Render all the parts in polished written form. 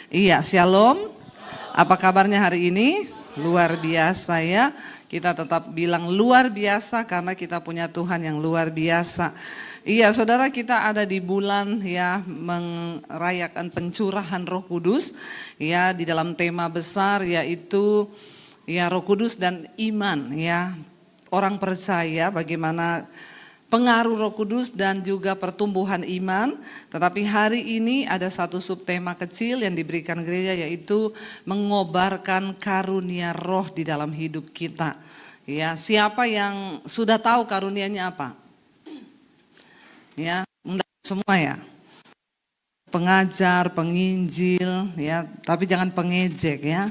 Iya, shalom. Apa kabarnya hari ini? Luar biasa ya. Kita tetap bilang luar biasa karena kita punya Tuhan yang luar biasa. Iya, saudara, kita ada di bulan ya merayakan pencurahan Roh Kudus ya di dalam tema besar yaitu ya Roh Kudus dan iman ya. Orang percaya bagaimana pengaruh Roh Kudus dan juga pertumbuhan iman. Tetapi hari ini ada satu subtema kecil yang diberikan gereja yaitu mengobarkan karunia roh di dalam hidup kita. Ya, siapa yang sudah tahu karunianya apa? Ya, enggak semua ya. Pengajar, penginjil ya, tapi jangan pengejek ya.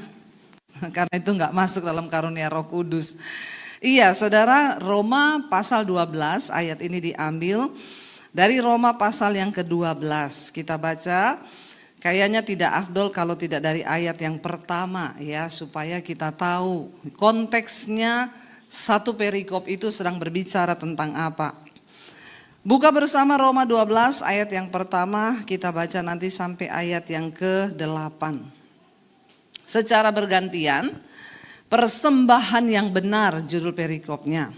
Karena itu enggak masuk dalam karunia Roh Kudus. Iya, saudara, Roma pasal 12 ayat ini diambil dari Roma pasal yang ke-12. Kita baca, kayaknya tidak afdol kalau tidak dari ayat yang pertama ya, supaya kita tahu konteksnya satu perikop itu sedang berbicara tentang apa. Buka bersama Roma 12 ayat yang pertama, kita baca nanti sampai ayat yang ke-8. Secara bergantian, persembahan yang benar judul perikopnya.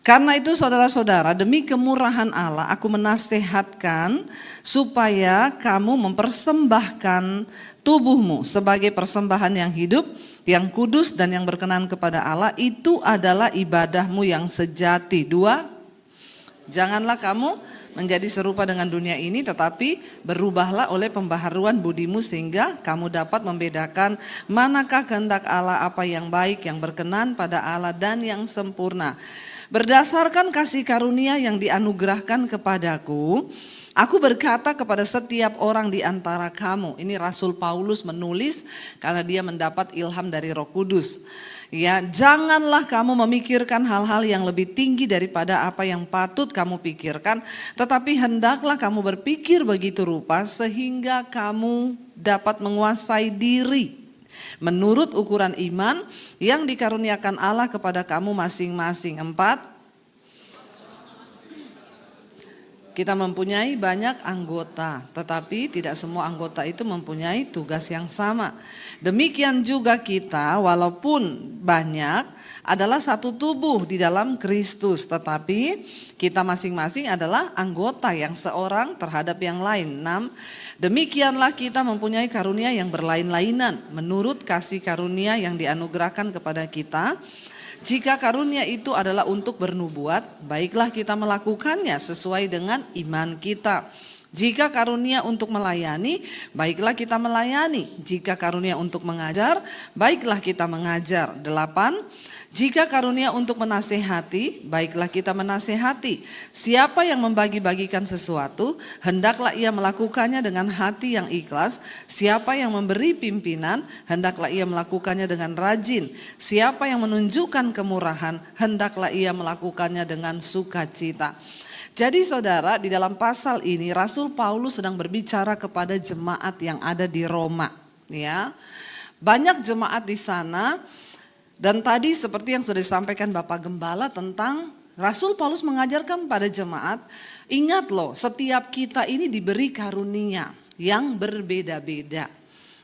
Karena itu saudara-saudara, demi kemurahan Allah aku menasehatkan supaya kamu mempersembahkan tubuhmu sebagai persembahan yang hidup, yang kudus dan yang berkenan kepada Allah. Itu adalah ibadahmu yang sejati. 2, janganlah kamu menjadi serupa dengan dunia ini, tetapi berubahlah oleh pembaharuan budimu sehingga kamu dapat membedakan manakah kehendak Allah, apa yang baik, yang berkenan pada Allah dan yang sempurna. Berdasarkan kasih karunia yang dianugerahkan kepadaku, aku berkata kepada setiap orang di antara kamu. Ini Rasul Paulus menulis karena dia mendapat ilham dari Roh Kudus. Ya, janganlah kamu memikirkan hal-hal yang lebih tinggi daripada apa yang patut kamu pikirkan, tetapi hendaklah kamu berpikir begitu rupa sehingga kamu dapat menguasai diri menurut ukuran iman yang dikaruniakan Allah kepada kamu masing-masing. 4, kita mempunyai banyak anggota, tetapi tidak semua anggota itu mempunyai tugas yang sama. Demikian juga kita, walaupun banyak, adalah satu tubuh di dalam Kristus, tetapi kita masing-masing adalah anggota yang seorang terhadap yang lain. 6, demikianlah kita mempunyai karunia yang berlain-lainan menurut kasih karunia yang dianugerahkan kepada kita. Jika karunia itu adalah untuk bernubuat, baiklah kita melakukannya sesuai dengan iman kita. Jika karunia untuk melayani, baiklah kita melayani. Jika karunia untuk mengajar, baiklah kita mengajar. 8, jika karunia untuk menasehati, baiklah kita menasehati. Siapa yang membagi-bagikan sesuatu, hendaklah ia melakukannya dengan hati yang ikhlas. Siapa yang memberi pimpinan, hendaklah ia melakukannya dengan rajin. Siapa yang menunjukkan kemurahan, hendaklah ia melakukannya dengan sukacita. Jadi saudara, di dalam pasal ini Rasul Paulus sedang berbicara kepada jemaat yang ada di Roma. Ya, banyak jemaat di sana. Dan tadi seperti yang sudah disampaikan Bapak Gembala tentang Rasul Paulus mengajarkan pada jemaat, ingat loh, setiap kita ini diberi karunia yang berbeda-beda.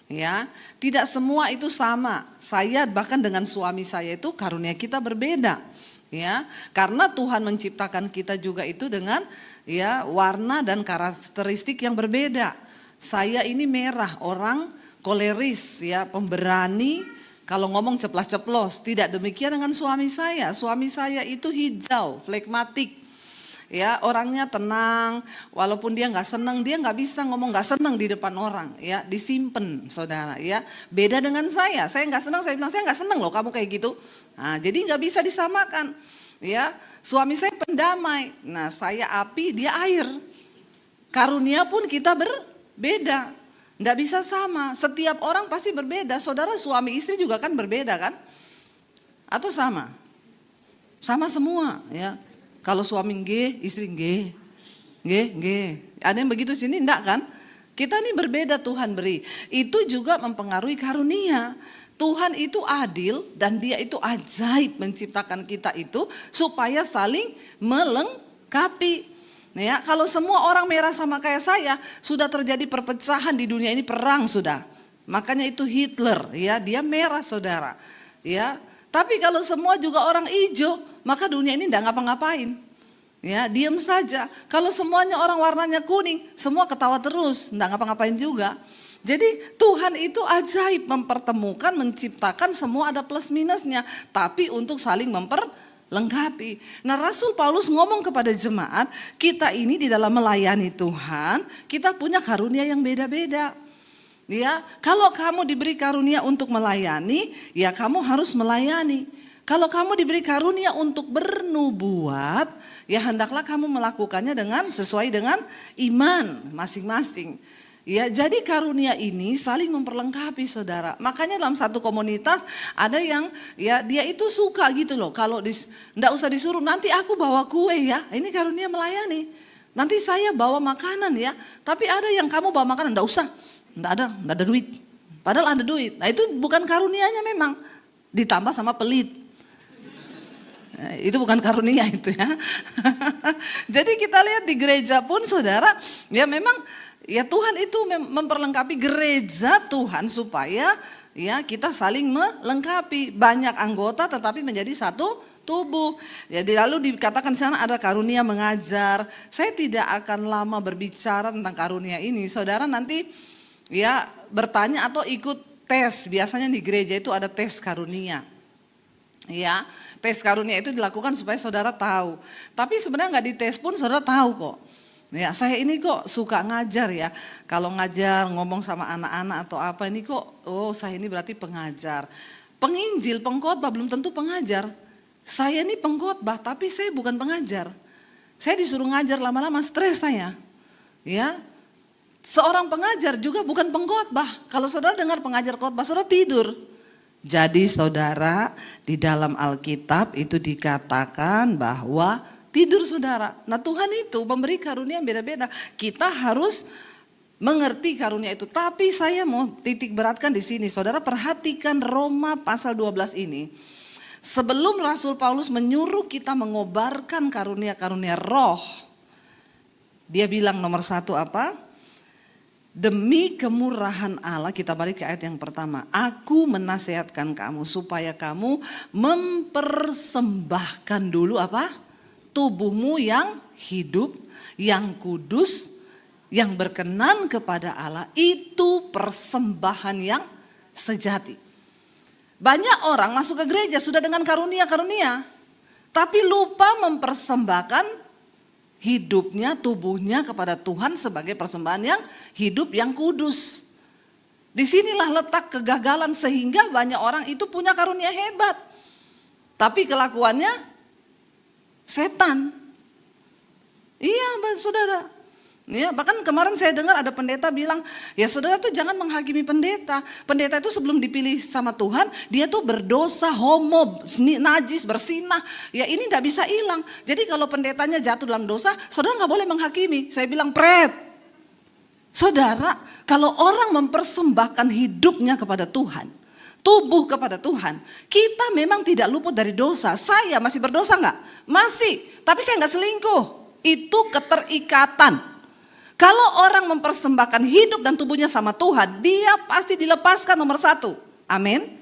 Ya, tidak semua itu sama. Saya bahkan dengan suami saya itu karunia kita berbeda. Ya, karena Tuhan menciptakan kita juga itu dengan ya warna dan karakteristik yang berbeda. Saya ini merah, orang koleris ya, pemberani. Kalau ngomong ceplas-ceplos, tidak demikian dengan suami saya. Suami saya itu hijau, flegmatik. Ya, orangnya tenang, walaupun dia nggak senang, dia nggak bisa ngomong nggak senang di depan orang. Ya, disimpan, saudara. Ya, beda dengan saya nggak senang, saya bilang saya nggak senang loh kamu kayak gitu. Nah, jadi nggak bisa disamakan. Ya, suami saya pendamai. Nah, saya api, dia air. Karunia pun kita berbeda. Nggak bisa sama, setiap orang pasti berbeda. Saudara suami istri juga kan berbeda kan? Atau sama? Sama semua ya. Kalau suami G, istri G. Ada yang begitu sini enggak kan? Kita ini berbeda Tuhan beri. Itu juga mempengaruhi karunia. Tuhan itu adil dan dia itu ajaib menciptakan kita itu supaya saling melengkapi. Ya, kalau semua orang merah sama kayak saya, sudah terjadi perpecahan di dunia ini, perang sudah. Makanya itu Hitler, ya, dia merah saudara. Ya, tapi kalau semua juga orang hijau, maka dunia ini enggak ngapa-ngapain. Ya, diam saja. Kalau semuanya orang warnanya kuning, semua ketawa terus, enggak ngapa-ngapain juga. Jadi Tuhan itu ajaib mempertemukan, menciptakan, semua ada plus minusnya, tapi untuk saling memperlengkapi. Nah, Rasul Paulus ngomong kepada jemaat, kita ini di dalam melayani Tuhan, kita punya karunia yang beda-beda. Ya, kalau kamu diberi karunia untuk melayani, ya kamu harus melayani. Kalau kamu diberi karunia untuk bernubuat, ya hendaklah kamu melakukannya sesuai dengan iman masing-masing. Ya, jadi karunia ini saling memperlengkapi saudara. Makanya dalam satu komunitas ada yang ya dia itu suka gitu loh. Kalau enggak usah disuruh, nanti aku bawa kue ya. Ini karunia melayani. Nanti saya bawa makanan ya. Tapi ada yang kamu bawa makanan, enggak usah. Enggak ada duit. Padahal ada duit. Nah, itu bukan karunianya memang. Ditambah sama pelit. Nah, itu bukan karunia itu ya. Jadi kita lihat di gereja pun saudara, ya memang ya Tuhan itu memperlengkapi gereja Tuhan supaya ya kita saling melengkapi. Banyak anggota tetapi menjadi satu tubuh. Jadi lalu dikatakan di sana ada karunia mengajar. Saya tidak akan lama berbicara tentang karunia ini. Saudara nanti ya bertanya atau ikut tes. Biasanya di gereja itu ada tes karunia. Ya, tes karunia itu dilakukan supaya saudara tahu. Tapi sebenarnya nggak dites pun saudara tahu kok. Ya, saya ini kok suka ngajar ya. Kalau ngajar ngomong sama anak-anak atau apa ini kok, oh saya ini berarti pengajar. Penginjil, pengkhotbah belum tentu pengajar. Saya ini pengkhotbah tapi saya bukan pengajar. Saya disuruh ngajar lama-lama stres saya. Ya. Seorang pengajar juga bukan pengkhotbah. Kalau saudara dengar pengajar khotbah, saudara tidur. Jadi saudara, di dalam Alkitab itu dikatakan bahwa tidur saudara. Nah, Tuhan itu memberi karunia yang beda-beda. Kita harus mengerti karunia itu. Tapi saya mau titik beratkan di sini. Saudara perhatikan Roma pasal 12 ini. Sebelum Rasul Paulus menyuruh kita mengobarkan karunia-karunia roh. Dia bilang nomor 1 apa? Demi kemurahan Allah, kita balik ke ayat yang pertama. Aku menasihatkan kamu supaya kamu mempersembahkan dulu apa? Tubuhmu yang hidup, yang kudus, yang berkenan kepada Allah. Itu persembahan yang sejati. Banyak orang masuk ke gereja sudah dengan karunia-karunia. Tapi lupa mempersembahkan hidupnya, tubuhnya kepada Tuhan sebagai persembahan yang hidup, yang kudus. Disinilah letak kegagalan sehingga banyak orang itu punya karunia hebat. Tapi kelakuannya setan. Iya saudara. Ya, bahkan kemarin saya dengar ada pendeta bilang, ya saudara tuh jangan menghakimi pendeta. Pendeta itu sebelum dipilih sama Tuhan, dia tuh berdosa, homo, najis, bersinah. Ya ini gak bisa hilang. Jadi kalau pendetanya jatuh dalam dosa, saudara gak boleh menghakimi. Saya bilang pret. Saudara, kalau orang mempersembahkan hidupnya kepada Tuhan, tubuh kepada Tuhan, kita memang tidak luput dari dosa. Saya masih berdosa gak? Masih, tapi saya gak selingkuh. Itu keterikatan. Kalau orang mempersembahkan hidup dan tubuhnya sama Tuhan, dia pasti dilepaskan nomor 1. Amin.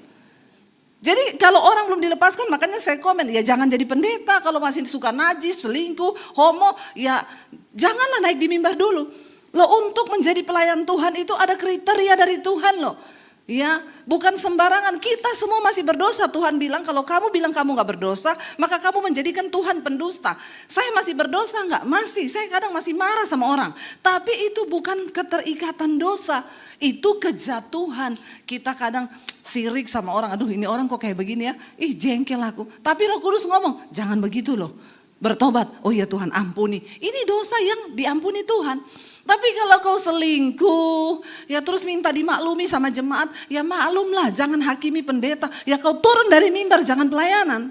Jadi kalau orang belum dilepaskan, makanya saya komen, ya jangan jadi pendeta. Kalau masih suka najis, selingkuh, homo, ya janganlah naik di mimbar dulu. Loh, untuk menjadi pelayan Tuhan itu ada kriteria dari Tuhan loh. Ya, bukan sembarangan. Kita semua masih berdosa. Tuhan bilang kalau kamu bilang kamu gak berdosa, maka kamu menjadikan Tuhan pendusta. Saya masih berdosa gak? Masih. Saya kadang masih marah sama orang. Tapi itu bukan keterikatan dosa. Itu kejatuhan. Kita kadang sirik sama orang. Aduh, ini orang kok kayak begini ya. Ih, jengkel aku. Tapi Roh Kudus ngomong, jangan begitu loh. Bertobat. Oh ya Tuhan, ampuni. Ini dosa yang diampuni Tuhan. Tapi kalau kau selingkuh, ya terus minta dimaklumi sama jemaat, ya maklumlah, jangan hakimi pendeta. Ya kau turun dari mimbar, jangan pelayanan.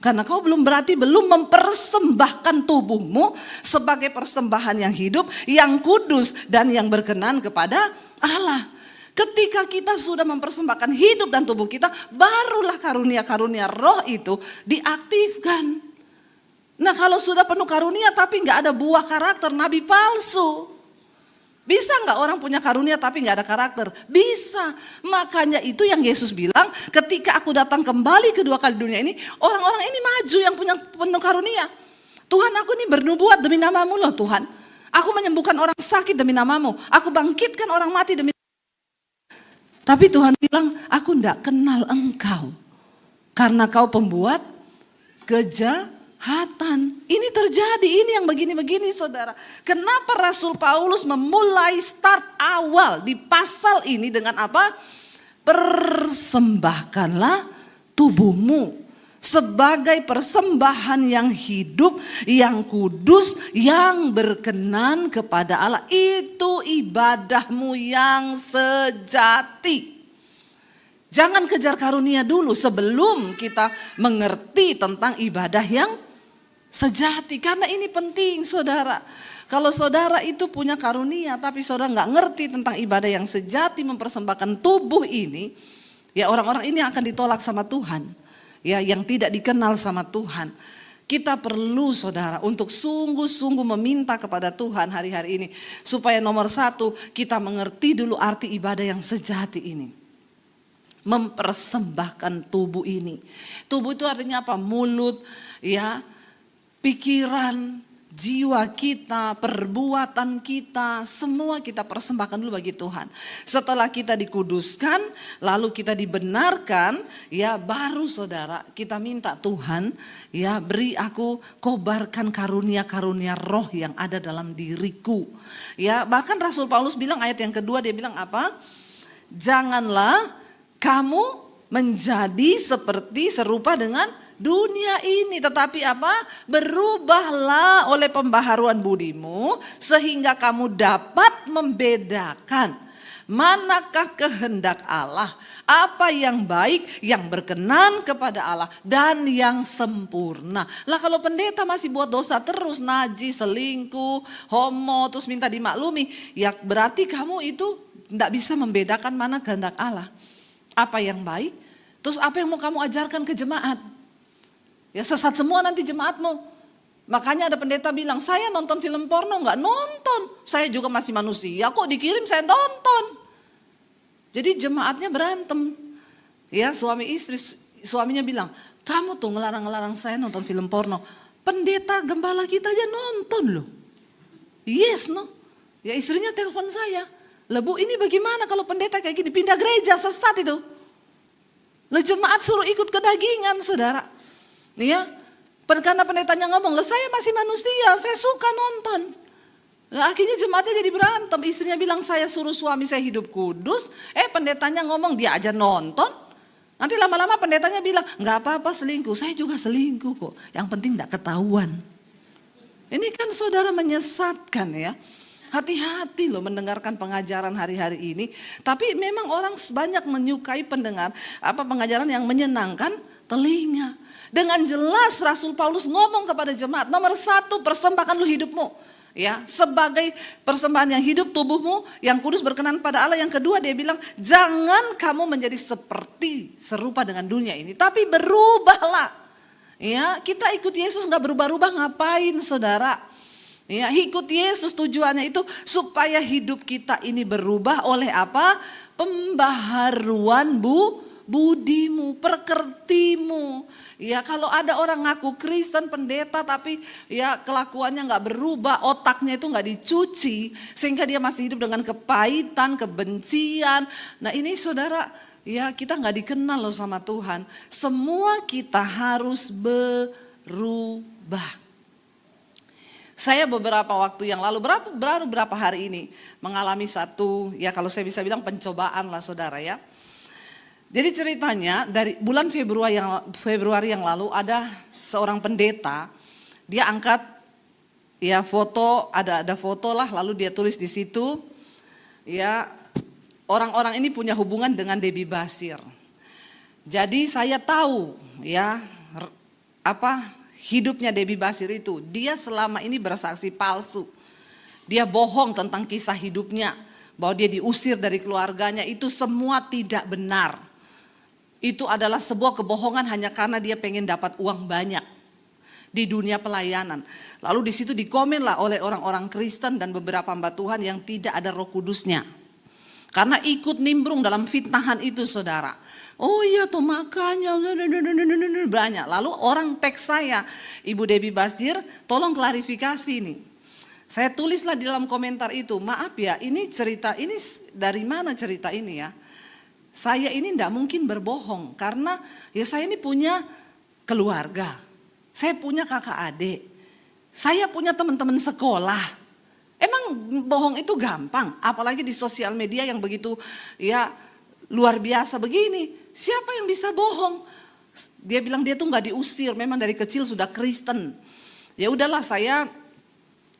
Karena kau belum mempersembahkan tubuhmu sebagai persembahan yang hidup, yang kudus dan yang berkenan kepada Allah. Ketika kita sudah mempersembahkan hidup dan tubuh kita, barulah karunia-karunia roh itu diaktifkan. Nah kalau sudah penuh karunia tapi nggak ada buah karakter, nabi palsu. Bisa nggak orang punya karunia tapi nggak ada karakter? Bisa. Makanya itu yang Yesus bilang, ketika aku datang kembali kedua kali dunia ini, orang-orang ini maju yang punya penuh karunia. Tuhan, aku ini bernubuat demi namamu loh Tuhan. Aku menyembuhkan orang sakit demi namamu. Aku bangkitkan orang mati demi. Tapi Tuhan bilang, aku enggak kenal engkau. Karena kau pembuat kejahatan. Ini terjadi, ini yang begini-begini saudara. Kenapa Rasul Paulus memulai start awal di pasal ini dengan apa? Persembahkanlah tubuhmu sebagai persembahan yang hidup, yang kudus, yang berkenan kepada Allah. Itu ibadahmu yang sejati. Jangan kejar karunia dulu sebelum kita mengerti tentang ibadah yang sejati. Karena ini penting saudara. Kalau saudara itu punya karunia tapi saudara nggak ngerti tentang ibadah yang sejati, mempersembahkan tubuh ini, ya orang-orang ini akan ditolak sama Tuhan. Ya, yang tidak dikenal sama Tuhan. Kita perlu saudara untuk sungguh-sungguh meminta kepada Tuhan hari-hari ini. Supaya nomor satu, kita mengerti dulu arti ibadah yang sejati ini. Mempersembahkan tubuh ini. Tubuh itu artinya apa? Mulut, ya, pikiran, jiwa kita, perbuatan kita, semua kita persembahkan dulu bagi Tuhan. Setelah kita dikuduskan, lalu kita dibenarkan, ya baru saudara kita minta Tuhan, ya beri aku, kobarkan karunia-karunia roh yang ada dalam diriku. Ya bahkan Rasul Paulus bilang ayat yang kedua, dia bilang apa? Janganlah kamu menjadi serupa dengan dunia ini, tetapi apa? Berubahlah oleh pembaharuan budimu sehingga kamu dapat membedakan manakah kehendak Allah, apa yang baik, yang berkenan kepada Allah dan yang sempurna. Lah kalau pendeta masih buat dosa terus, najis, selingkuh, homo, terus minta dimaklumi, ya berarti kamu itu tidak bisa membedakan mana kehendak Allah. Apa yang baik, terus apa yang mau kamu ajarkan ke jemaat? Ya sesat semua nanti jemaatmu. Makanya ada pendeta bilang, saya nonton film porno, nggak nonton. Saya juga masih manusia, kok dikirim saya nonton. Jadi jemaatnya berantem. Ya suami istri, suaminya bilang, kamu tuh ngelarang-ngelarang saya nonton film porno. Pendeta gembala kita aja nonton loh. Yes no. Ya istrinya telepon saya. Lah Bu, ini bagaimana kalau pendeta kayak gini, pindah gereja, sesat itu. Lah jemaat suruh ikut kedagingan saudara. Ya, karena pendetanya ngomong, lah saya masih manusia, saya suka nonton. Lah akhirnya jemaatnya jadi berantem, istrinya bilang saya suruh suami saya hidup kudus, pendetanya ngomong dia aja nonton. Nanti lama-lama pendetanya bilang, nggak apa-apa selingkuh, saya juga selingkuh kok, yang penting nggak ketahuan. Ini kan saudara menyesatkan ya. Hati-hati loh mendengarkan pengajaran hari-hari ini. Tapi memang orang banyak menyukai pengajaran yang menyenangkan telinga. Dengan jelas Rasul Paulus ngomong kepada jemaat, nomor satu persembahkan lu hidupmu. Ya, sebagai persembahan yang hidup tubuhmu yang kudus berkenan pada Allah. Yang kedua dia bilang, jangan kamu menjadi serupa dengan dunia ini, tapi berubahlah. Ya, kita ikut Yesus nggak berubah-ubah ngapain saudara? Ya, ikut Yesus tujuannya itu supaya hidup kita ini berubah oleh apa? Pembaharuan budimu, perkertimu. Ya kalau ada orang ngaku Kristen, pendeta tapi ya kelakuannya nggak berubah, otaknya itu nggak dicuci sehingga dia masih hidup dengan kepahitan, kebencian. Nah ini saudara, ya kita nggak dikenal loh sama Tuhan. Semua kita harus berubah. Saya beberapa waktu yang lalu, baru berapa hari ini mengalami satu, ya kalau saya bisa bilang pencobaan lah saudara ya. Jadi ceritanya dari bulan Februari yang lalu ada seorang pendeta, dia angkat ya foto, ada foto lah, lalu dia tulis di situ, ya orang-orang ini punya hubungan dengan Debbie Basir. Jadi saya tahu ya hidupnya Debbie Basir itu, dia selama ini bersaksi palsu. Dia bohong tentang kisah hidupnya, bahwa dia diusir dari keluarganya, itu semua tidak benar. Itu adalah sebuah kebohongan hanya karena dia pengen dapat uang banyak. di dunia pelayanan. Lalu di situ dikomen lah oleh orang-orang Kristen dan beberapa hamba Tuhan yang tidak ada Roh Kudusnya. Karena ikut nimbrung dalam fitnahan itu saudara. Oh iya tuh makanya banyak. Lalu orang teks saya, Ibu Debbie Basir, tolong klarifikasi nih. Saya tulislah di dalam komentar itu, maaf ya ini cerita ini dari mana cerita ini ya. Saya ini tidak mungkin berbohong karena ya saya ini punya keluarga. Saya punya kakak adik, saya punya teman-teman sekolah. Emang bohong itu gampang, apalagi di sosial media yang begitu ya luar biasa begini. Siapa yang bisa bohong? Dia bilang dia tuh nggak diusir, memang dari kecil sudah Kristen. Ya udahlah saya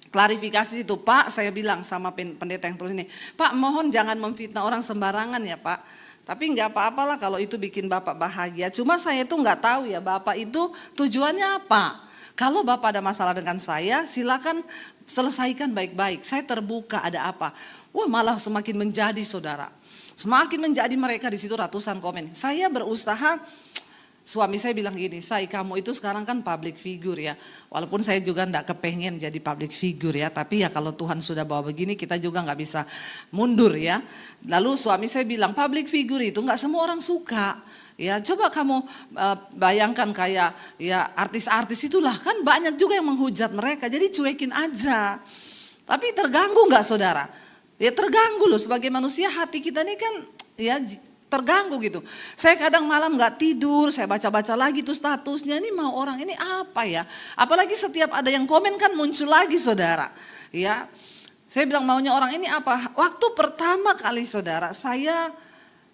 klarifikasi itu Pak, saya bilang sama pendeta yang terus ini, Pak mohon jangan memfitnah orang sembarangan ya Pak. Tapi nggak apa-apalah kalau itu bikin Bapak bahagia. Cuma saya tuh nggak tahu ya Bapak itu tujuannya apa. Kalau Bapak ada masalah dengan saya, silakan selesaikan baik-baik. Saya terbuka ada apa. Wah malah semakin menjadi saudara. Semakin menjadi mereka di situ ratusan komen. Saya berusaha. Suami saya bilang gini, Say kamu itu sekarang kan public figure ya. Walaupun saya juga enggak kepengen jadi public figure ya. Tapi ya kalau Tuhan sudah bawa begini kita juga enggak bisa mundur ya. Lalu suami saya bilang public figure itu enggak semua orang suka. Ya coba kamu bayangkan kayak ya artis-artis itulah kan banyak juga yang menghujat mereka. Jadi cuekin aja. Tapi terganggu enggak saudara? Ya terganggu loh sebagai manusia hati kita ini kan ya terganggu gitu. Saya kadang malam nggak tidur, saya baca-baca lagi tuh statusnya, ini mau orang ini apa ya? Apalagi setiap ada yang komen kan muncul lagi saudara. Ya, saya bilang maunya orang ini apa? Waktu pertama kali saudara saya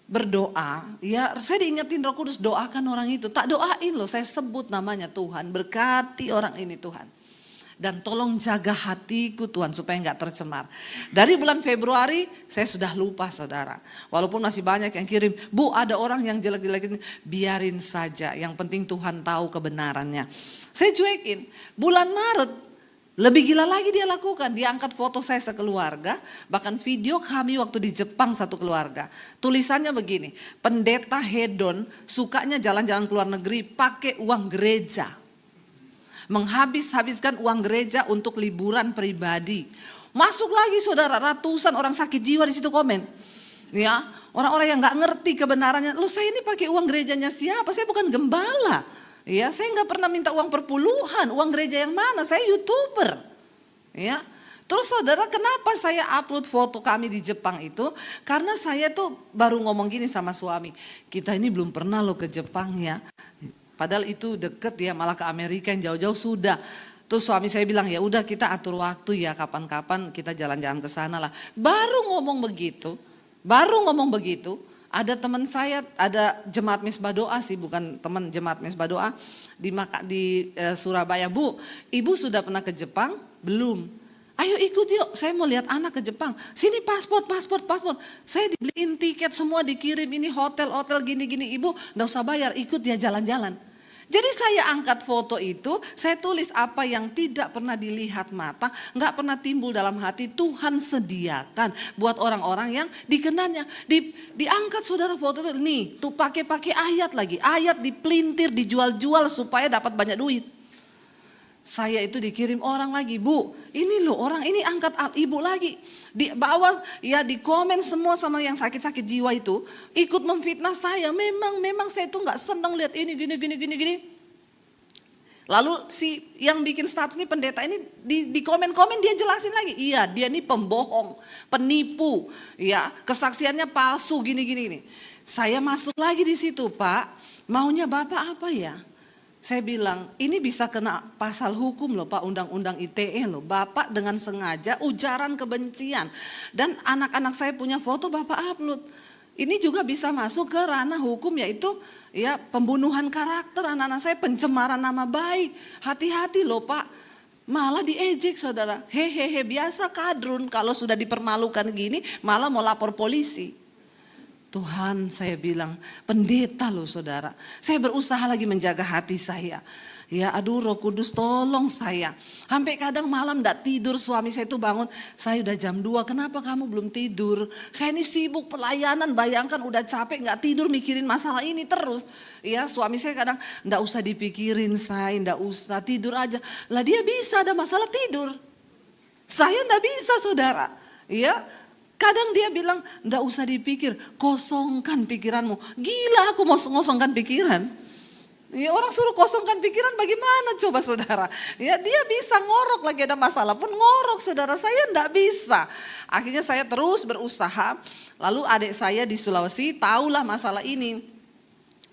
berdoa, ya saya diingetin Roh Kudus doakan orang itu. Tak doain loh, saya sebut namanya Tuhan, berkati orang ini Tuhan. Dan tolong jaga hatiku Tuhan supaya enggak tercemar. Dari bulan Februari saya sudah lupa saudara. Walaupun masih banyak yang kirim, Bu ada orang yang jelek-jelekin, biarin saja. Yang penting Tuhan tahu kebenarannya. Saya cuekin, bulan Maret lebih gila lagi dia lakukan. Dia angkat foto saya sekeluarga, bahkan video kami waktu di Jepang satu keluarga. Tulisannya begini, pendeta hedon sukanya jalan-jalan ke luar negeri pakai uang gereja. Menghabiskan uang gereja untuk liburan pribadi. Masuk lagi saudara, ratusan orang sakit jiwa di situ komen. Ya, orang-orang yang nggak ngerti kebenarannya. Loh saya ini pakai uang gerejanya siapa? Saya bukan gembala. Ya, saya nggak pernah minta uang perpuluhan. Uang gereja yang mana? Saya YouTuber. Ya. Terus saudara, kenapa saya upload foto kami di Jepang itu? Karena saya tuh baru ngomong gini sama suami. Kita ini belum pernah loh ke Jepang ya. Padahal itu deket ya, malah ke Amerika yang jauh-jauh sudah. Terus suami saya bilang ya udah kita atur waktu ya, kapan-kapan kita jalan-jalan ke sana lah. Baru ngomong begitu, ada teman saya, ada jemaat Misbah Doa sih, bukan teman jemaat Misbah Doa di Surabaya. Bu, ibu sudah pernah ke Jepang? Belum. Ayo ikut yuk, saya mau lihat anak ke Jepang. Sini paspor. Saya dibeliin tiket semua dikirim, ini hotel gini-gini. Ibu gak usah bayar, ikut dia jalan-jalan. Jadi saya angkat foto itu, saya tulis apa yang tidak pernah dilihat mata, gak pernah timbul dalam hati, Tuhan sediakan buat orang-orang yang dikenannya. Diangkat saudara foto itu, nih tuh pakai ayat lagi, ayat dipelintir, dijual-jual supaya dapat banyak duit. Saya itu dikirim orang lagi, Bu ini loh orang ini angkat ibu lagi. Di bawah ya di komen semua sama yang sakit-sakit jiwa itu ikut memfitnah saya. Memang saya itu gak senang lihat ini gini. Lalu si yang bikin status ini pendeta ini di komen-komen dia jelasin lagi. Iya dia ini pembohong, penipu, ya kesaksiannya palsu gini. Saya masuk lagi di situ Pak, maunya Bapak apa ya? Saya bilang ini bisa kena pasal hukum loh Pak, undang-undang ITE loh. Bapak dengan sengaja ujaran kebencian. Dan anak-anak saya punya foto Bapak upload. Ini juga bisa masuk ke ranah hukum yaitu ya pembunuhan karakter anak-anak saya, pencemaran nama baik. Hati-hati loh Pak. Malah diejek saudara. Hehehe biasa kadrun kalau sudah dipermalukan gini malah mau lapor polisi. Tuhan, saya bilang, pendeta loh saudara. Saya berusaha lagi menjaga hati saya. Ya aduh Roh Kudus tolong saya. Sampai kadang malam gak tidur, suami saya itu bangun. Saya udah jam 2, kenapa kamu belum tidur? Saya ini sibuk pelayanan, bayangkan udah capek gak tidur mikirin masalah ini terus. Ya suami saya kadang gak usah dipikirin saya, gak usah tidur aja. Lah dia bisa ada masalah tidur. Saya gak bisa saudara. Ya. Kadang dia bilang, enggak usah dipikir, kosongkan pikiranmu. Gila aku mau ngosongkan pikiran. Ya orang suruh kosongkan pikiran bagaimana coba saudara. Ya dia bisa ngorok lagi ada masalah pun ngorok saudara, saya enggak bisa. Akhirnya saya terus berusaha, lalu adik saya di Sulawesi tahulah masalah ini.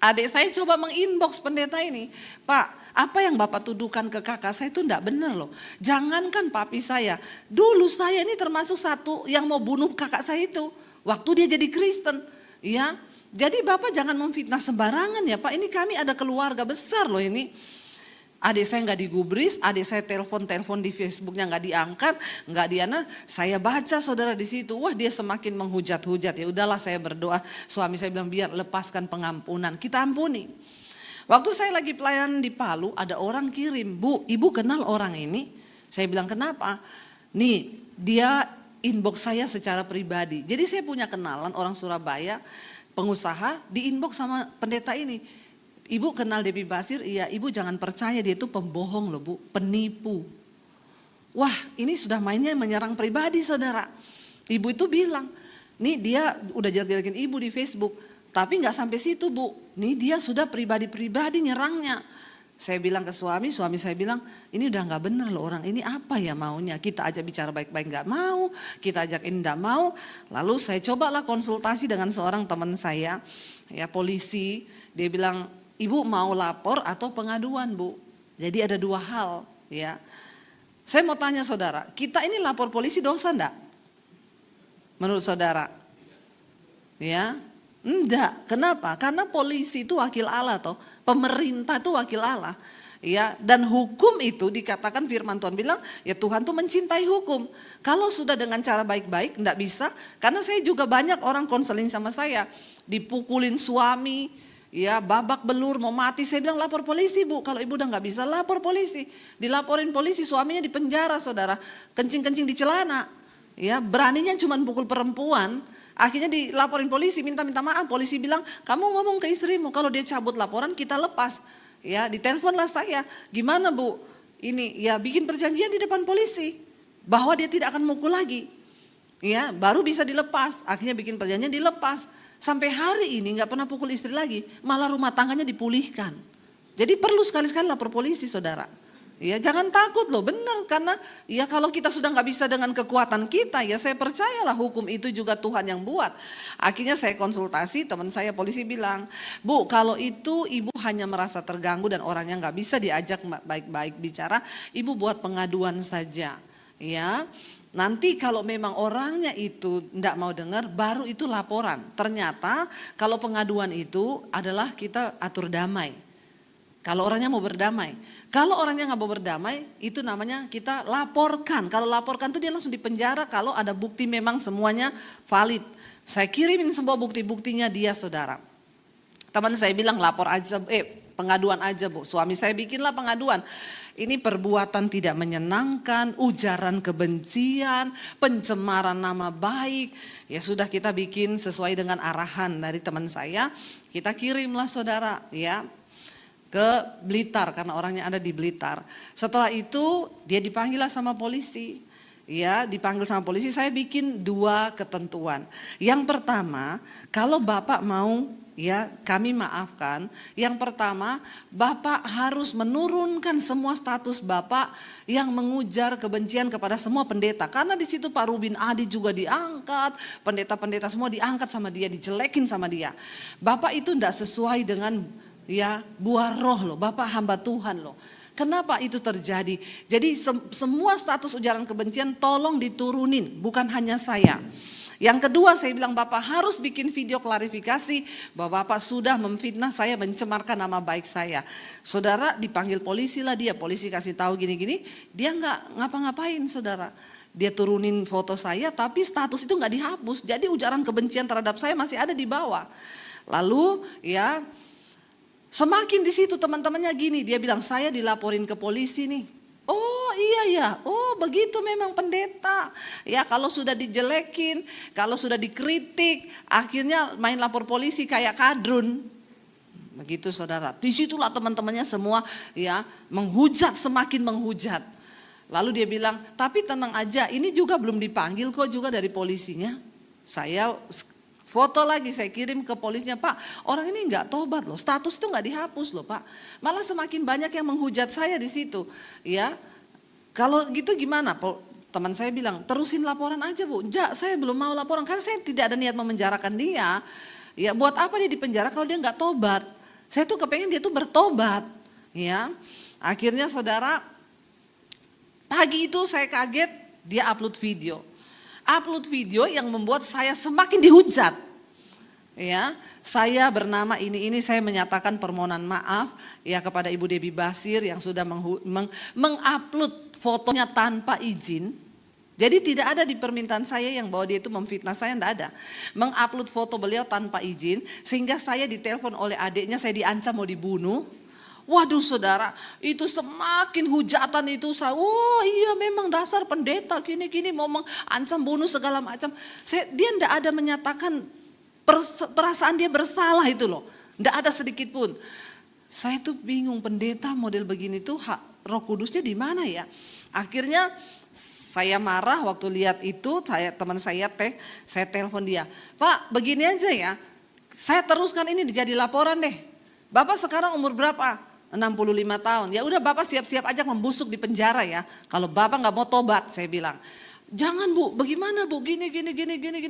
Adik saya coba menginbox pendeta ini, Pak, apa yang Bapak tuduhkan ke kakak saya itu enggak benar loh. Jangankan papi saya, dulu saya ini termasuk satu yang mau bunuh kakak saya itu. Waktu dia jadi Kristen, ya. Jadi Bapak jangan memfitnah sembarangan ya Pak, ini kami ada keluarga besar loh ini. Adik saya nggak digubris, adik saya telepon di Facebooknya nggak diangkat, nggak diana. Saya baca saudara di situ, wah dia semakin menghujat-hujat. Ya udahlah saya berdoa, suami saya bilang biar lepaskan pengampunan, kita ampuni. Waktu saya lagi pelayanan di Palu, ada orang kirim, Bu, ibu kenal orang ini? Saya bilang kenapa? Nih dia inbox saya secara pribadi. Jadi saya punya kenalan orang Surabaya, pengusaha di inbox sama pendeta ini. Ibu kenal Debbie Basir? Iya, ibu jangan percaya dia itu pembohong loh Bu, penipu. Wah ini sudah mainnya menyerang pribadi saudara. Ibu itu bilang, nih dia udah jelek-jelekin ibu di Facebook. Tapi gak sampai situ Bu, nih dia sudah pribadi-pribadi nyerangnya. Saya bilang ke suami saya bilang, ini udah gak bener loh orang ini apa ya maunya. Kita ajak bicara baik-baik gak mau, kita ajak ini gak mau. Lalu saya cobalah konsultasi dengan seorang teman saya, ya polisi. Dia bilang, Ibu mau lapor atau pengaduan Bu? Jadi ada dua hal ya. Saya mau tanya saudara, kita ini lapor polisi dosa enggak? Menurut saudara? Ya, enggak. Kenapa? Karena polisi itu wakil Allah toh, pemerintah itu wakil Allah. Ya, dan hukum itu dikatakan firman Tuhan bilang, ya Tuhan tuh mencintai hukum. Kalau sudah dengan cara baik-baik enggak bisa, karena saya juga banyak orang konseling sama saya, dipukulin suami, ya babak belur mau mati, saya bilang lapor polisi Bu, kalau ibu udah gak bisa lapor polisi. Dilaporin polisi, suaminya di penjara saudara, kencing-kencing di celana. Ya beraninya cuma pukul perempuan, akhirnya dilaporin polisi, minta maaf. Polisi bilang kamu ngomong ke istrimu, kalau dia cabut laporan kita lepas. Ya diteleponlah saya, gimana Bu? Ini ya bikin perjanjian di depan polisi, bahwa dia tidak akan mukul lagi. Ya baru bisa dilepas, akhirnya bikin perjanjian dilepas. Sampai hari ini gak pernah pukul istri lagi, malah rumah tangganya dipulihkan. Jadi perlu sekali-sekali lapor polisi saudara. Ya jangan takut loh, benar karena ya kalau kita sudah gak bisa dengan kekuatan kita, ya saya percayalah hukum itu juga Tuhan yang buat. Akhirnya saya konsultasi, teman saya polisi bilang, Bu kalau itu ibu hanya merasa terganggu dan orangnya gak bisa diajak baik-baik bicara, ibu buat pengaduan saja. Ya. Nanti kalau memang orangnya itu tidak mau dengar, baru itu laporan. Ternyata kalau pengaduan itu adalah kita atur damai. Kalau orangnya mau berdamai. Kalau orangnya nggak mau berdamai, itu namanya kita laporkan. Kalau laporkan itu dia langsung dipenjara kalau ada bukti memang semuanya valid. Saya kirimin semua bukti-buktinya dia saudara. Teman saya bilang lapor aja, pengaduan aja Bu. Suami saya bikinlah pengaduan. Ini perbuatan tidak menyenangkan, ujaran kebencian, pencemaran nama baik. Ya sudah kita bikin sesuai dengan arahan dari teman saya. Kita kirimlah saudara ya ke Blitar karena orangnya ada di Blitar. Setelah itu dia dipanggil sama polisi. Ya dipanggil sama polisi, saya bikin dua ketentuan. Yang pertama, kalau Bapak mau ya kami maafkan. Yang pertama, Bapak harus menurunkan semua status Bapak yang mengujar kebencian kepada semua pendeta. Karena di situ Pak Rubin Adi juga diangkat, pendeta-pendeta semua diangkat sama dia, dijelekin sama dia. Bapak itu tidak sesuai dengan ya buah roh loh, Bapak hamba Tuhan loh. Kenapa itu terjadi? Jadi semua status ujaran kebencian tolong diturunin, bukan hanya saya. Yang kedua saya bilang Bapak harus bikin video klarifikasi bahwa Bapak sudah memfitnah saya, mencemarkan nama baik saya. Saudara dipanggil polisi lah dia, polisi kasih tahu gini-gini, dia nggak ngapa-ngapain saudara. Dia turunin foto saya tapi status itu nggak dihapus, jadi ujaran kebencian terhadap saya masih ada di bawah. Lalu ya semakin di situ teman-temannya gini, dia bilang saya dilaporin ke polisi nih. Oh iya ya, oh begitu memang pendeta. Ya kalau sudah dijelekin, kalau sudah dikritik, akhirnya main lapor polisi kayak kadrun. Begitu saudara, disitulah teman-temannya semua ya menghujat, semakin menghujat. Lalu dia bilang, tapi tenang aja, ini juga belum dipanggil kok juga dari polisinya. Saya foto lagi saya kirim ke polisnya, Pak orang ini nggak tobat loh, status itu nggak dihapus loh Pak. Malah semakin banyak yang menghujat saya di situ. Ya, kalau gitu gimana? Teman saya bilang terusin laporan aja Bu. Enggak, saya belum mau laporan karena saya tidak ada niat memenjarakan dia. Ya buat apa dia dipenjara kalau dia nggak tobat? Saya tuh kepengen dia tuh bertobat. Ya, akhirnya saudara pagi itu saya kaget dia upload video. Upload video yang membuat saya semakin dihujat. Ya, saya bernama ini saya menyatakan permohonan maaf ya kepada Ibu Debbie Basir yang sudah mengupload fotonya tanpa izin. Jadi tidak ada di permintaan saya yang bahwa dia itu memfitnah saya, tidak ada. Mengupload foto beliau tanpa izin sehingga saya ditelepon oleh adiknya, saya diancam mau dibunuh. Waduh saudara, itu semakin hujatan itu saya, oh iya memang dasar pendeta gini-gini mau mengancam bunuh segala macam. Dia tidak ada menyatakan perasaan dia bersalah itu loh, tidak ada sedikit pun. Saya tuh bingung pendeta model begini tuh Roh Kudusnya di mana ya? Akhirnya saya marah waktu lihat itu, teman saya saya telepon dia, Pak begini aja ya, saya teruskan ini jadi laporan deh. Bapak sekarang umur berapa? 65 tahun. Ya udah Bapak siap-siap aja membusuk di penjara ya. Kalau Bapak nggak mau tobat, saya bilang. Jangan Bu, bagaimana Bu, gini.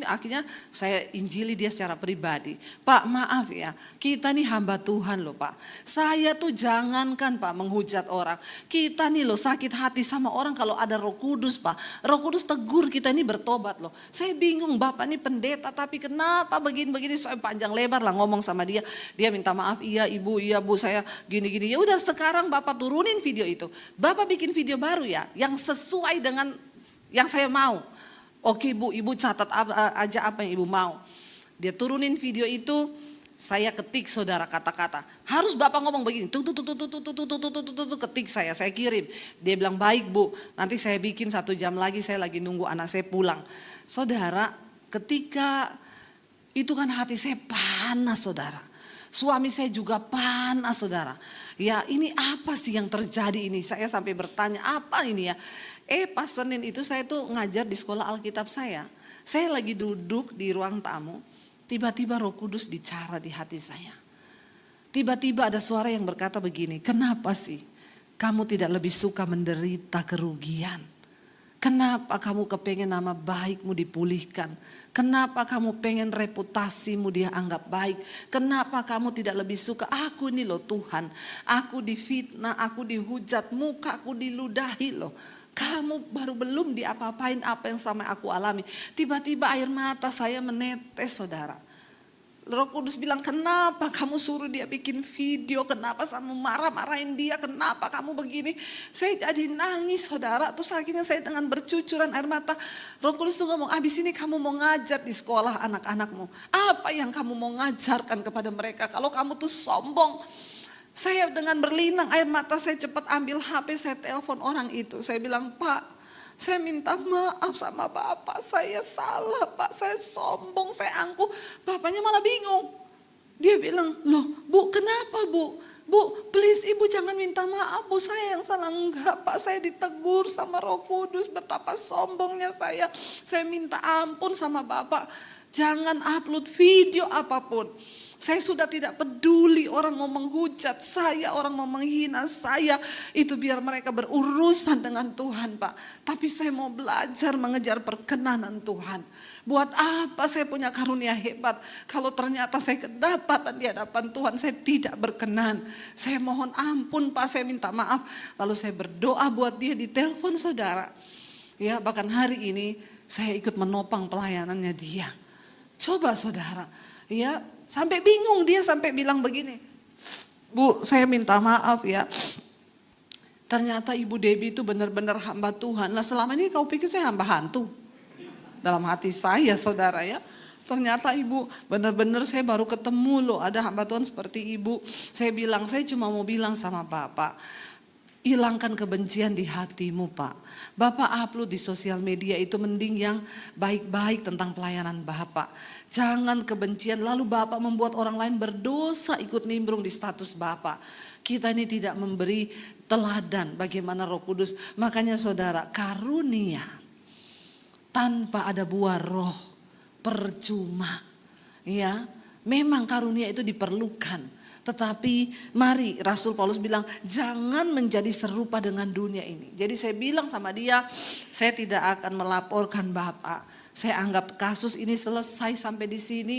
Akhirnya saya injili dia secara pribadi. Pak maaf ya, kita nih hamba Tuhan loh Pak. Saya tuh jangankan Pak menghujat orang. Kita nih loh sakit hati sama orang kalau ada Roh Kudus Pak. Roh Kudus tegur kita ini bertobat loh. Saya bingung Bapak nih pendeta tapi kenapa begini-begini, saya panjang lebar lah ngomong sama dia. Dia minta maaf, iya Bu saya gini-gini. Ya udah sekarang Bapak turunin video itu. Bapak bikin video baru ya yang sesuai dengan yang saya mau. Oke Bu, Ibu catat aja apa yang Ibu mau. Dia turunin video itu, saya ketik saudara kata-kata. Harus Bapak ngomong begini, ketik saya kirim. Dia bilang baik Bu, nanti saya bikin 1 jam lagi, saya lagi nunggu anak saya pulang. Saudara, ketika itu kan hati saya panas saudara. Suami saya juga panas saudara. Ya ini apa sih yang terjadi ini? Saya sampai bertanya apa ini ya? Pas Senin itu saya tuh ngajar di sekolah Alkitab saya. Saya lagi duduk di ruang tamu. Tiba-tiba Roh Kudus bicara di hati saya. Tiba-tiba ada suara yang berkata begini. Kenapa sih kamu tidak lebih suka menderita kerugian? Kenapa kamu kepengen nama baikmu dipulihkan? Kenapa kamu pengen reputasimu dia anggap baik? Kenapa kamu tidak lebih suka, aku ini loh Tuhan, aku difitnah, aku dihujat, mukaku diludahi loh. Kamu baru belum diapa-apain apa yang sama aku alami. Tiba-tiba air mata saya menetes saudara. Roh Kudus bilang, kenapa kamu suruh dia bikin video, kenapa kamu marah-marahin dia, kenapa kamu begini. Saya jadi nangis saudara, terus akhirnya saya dengan bercucuran air mata. Roh Kudus tuh ngomong, abis ini kamu mau ngajar di sekolah anak-anakmu. Apa yang kamu mau ngajarkan kepada mereka kalau kamu tuh sombong. Saya dengan berlinang air mata saya cepat ambil HP, saya telepon orang itu. Saya bilang, Pak, saya minta maaf sama Bapak, saya salah Pak, saya sombong, saya angkuh. Bapaknya malah bingung. Dia bilang, loh Bu kenapa Bu? Bu please Ibu jangan minta maaf Bu, saya yang salah. Enggak Pak, saya ditegur sama Roh Kudus, betapa sombongnya saya. Saya minta ampun sama Bapak, jangan upload video apapun. Saya sudah tidak peduli orang mau menghujat saya, orang mau menghina saya. Itu biar mereka berurusan dengan Tuhan Pak. Tapi saya mau belajar mengejar perkenanan Tuhan. Buat apa saya punya karunia hebat kalau ternyata saya kedapatan di hadapan Tuhan saya tidak berkenan. Saya mohon ampun Pak, saya minta maaf. Lalu saya berdoa buat dia, di telepon saudara. Ya bahkan hari ini saya ikut menopang pelayanannya dia. Coba saudara, ya sampai bingung dia sampai bilang begini, Bu saya minta maaf ya. Ternyata Ibu Debbie itu benar-benar hamba Tuhan. Lah selama ini kau pikir saya hamba hantu? Dalam hati saya saudara ya. Ternyata Ibu benar-benar saya baru ketemu loh ada hamba Tuhan seperti Ibu. Saya bilang saya cuma mau bilang sama Bapak. Hilangkan kebencian di hatimu Pak. Bapak upload di sosial media itu mending yang baik-baik tentang pelayanan Bapak. Jangan kebencian lalu Bapak membuat orang lain berdosa ikut nimbrung di status Bapak. Kita ini tidak memberi teladan bagaimana Roh Kudus. Makanya saudara, karunia tanpa ada buah roh percuma. Ya, memang karunia itu diperlukan. Tetapi mari Rasul Paulus bilang jangan menjadi serupa dengan dunia ini. Jadi saya bilang sama dia, saya tidak akan melaporkan Bapak. Saya anggap kasus ini selesai sampai di sini,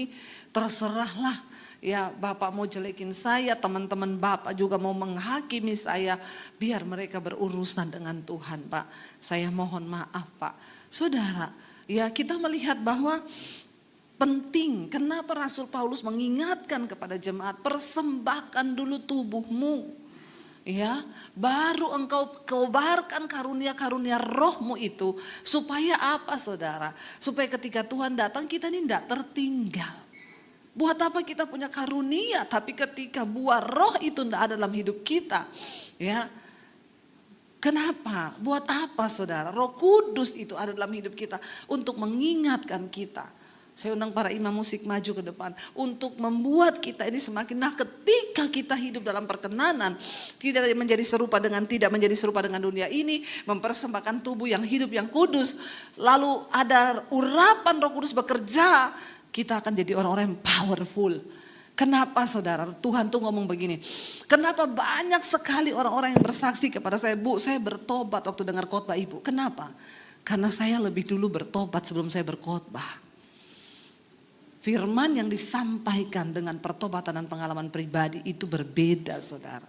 terserahlah. Ya Bapak mau jelekin saya, teman-teman Bapak juga mau menghakimi saya. Biar mereka berurusan dengan Tuhan Pak. Saya mohon maaf Pak. Saudara, ya kita melihat bahwa penting, kenapa Rasul Paulus mengingatkan kepada jemaat, persembahkan dulu tubuhmu. Ya, baru engkau kobarkan karunia-karunia rohmu itu. Supaya apa saudara? Supaya ketika Tuhan datang kita ini tidak tertinggal. Buat apa kita punya karunia, tapi ketika buah roh itu tidak ada dalam hidup kita. Ya, kenapa? Buat apa saudara? Roh Kudus itu ada dalam hidup kita untuk mengingatkan kita. Saya undang para imam musik maju ke depan untuk membuat kita ini semakin, nah ketika kita hidup dalam perkenanan, tidak menjadi serupa dengan dunia ini, mempersembahkan tubuh yang hidup yang kudus, lalu ada urapan Roh Kudus bekerja, kita akan jadi orang-orang yang powerful. Kenapa saudara? Tuhan tuh ngomong begini, kenapa banyak sekali orang-orang yang bersaksi kepada saya, Bu saya bertobat waktu dengar khotbah Ibu. Kenapa? Karena saya lebih dulu bertobat sebelum saya berkhotbah. Firman yang disampaikan dengan pertobatan dan pengalaman pribadi itu berbeda saudara.